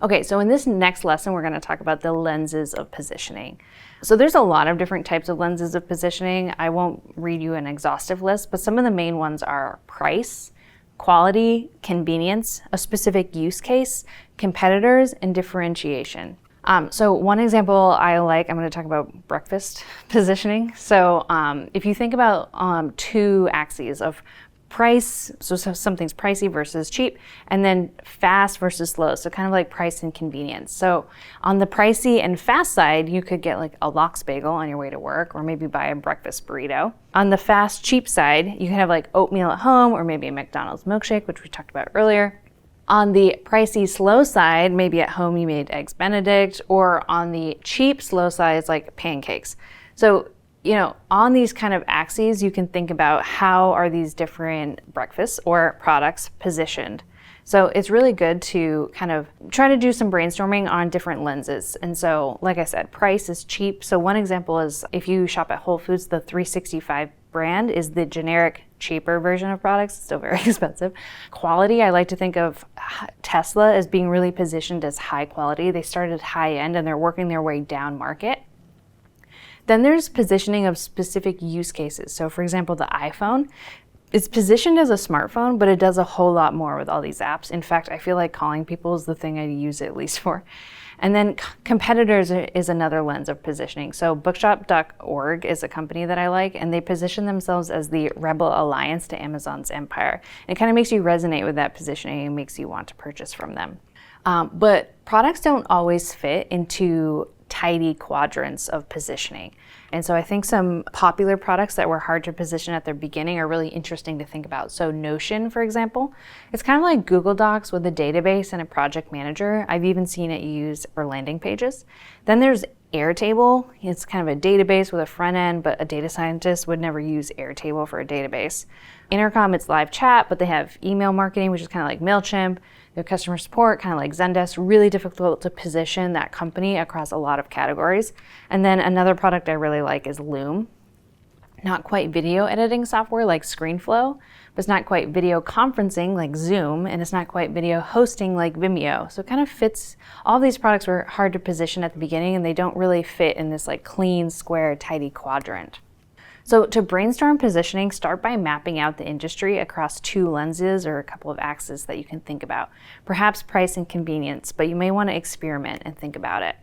Okay, so in this next lesson, we're going to talk about the lenses of positioning. So there's a lot of different types of lenses of positioning. I won't read you an exhaustive list, but some of the main ones are price, quality, convenience, a specific use case, competitors, and differentiation. So one example I like, I'm going to talk about breakfast positioning. So if you think about two axes of price, so something's pricey versus cheap, and then fast versus slow, so kind of like price and convenience. So on the pricey and fast side, you could get like a lox bagel on your way to work, or maybe buy a breakfast burrito. On the fast, cheap side, you can have like oatmeal at home, or maybe a McDonald's milkshake, which we talked about earlier. On the pricey, slow side, maybe at home you made eggs Benedict, or on the cheap, slow side, it's like pancakes. So on these kind of axes, you can think about how are these different breakfasts or products positioned. So it's really good to kind of try to do some brainstorming on different lenses. And so, like I said, price is cheap. So one example is if you shop at Whole Foods, the 365 brand is the generic, cheaper version of products. It's still very expensive. Quality, I like to think of Tesla as being really positioned as high quality. They started high end and they're working their way down market. Then there's positioning of specific use cases. So for example, the iPhone is positioned as a smartphone, but it does a whole lot more with all these apps. In fact, I feel like calling people is the thing I use it at least for. And then competitors is another lens of positioning. So bookshop.org is a company that I like, and they position themselves as the rebel alliance to Amazon's empire. And it kind of makes you resonate with that positioning and makes you want to purchase from them. But products don't always fit into tidy quadrants of positioning. And so I think some popular products that were hard to position at their beginning are really interesting to think about. So Notion, for example, it's kind of like Google Docs with a database and a project manager. I've even seen it used for landing pages. Then there's Airtable. It's kind of a database with a front end, but a data scientist would never use Airtable for a database. Intercom, it's live chat, but they have email marketing, which is kind of like MailChimp. Their customer support, kind of like Zendesk, really difficult to position that company across a lot of categories. And then another product I really like is Loom. Not quite video editing software like ScreenFlow, but it's not quite video conferencing like Zoom, and it's not quite video hosting like Vimeo. So it kind of fits, all these products were hard to position at the beginning and they don't really fit in this like clean, square, tidy quadrant. So to brainstorm positioning, start by mapping out the industry across two lenses or a couple of axes that you can think about. Perhaps price and convenience, but you may want to experiment and think about it.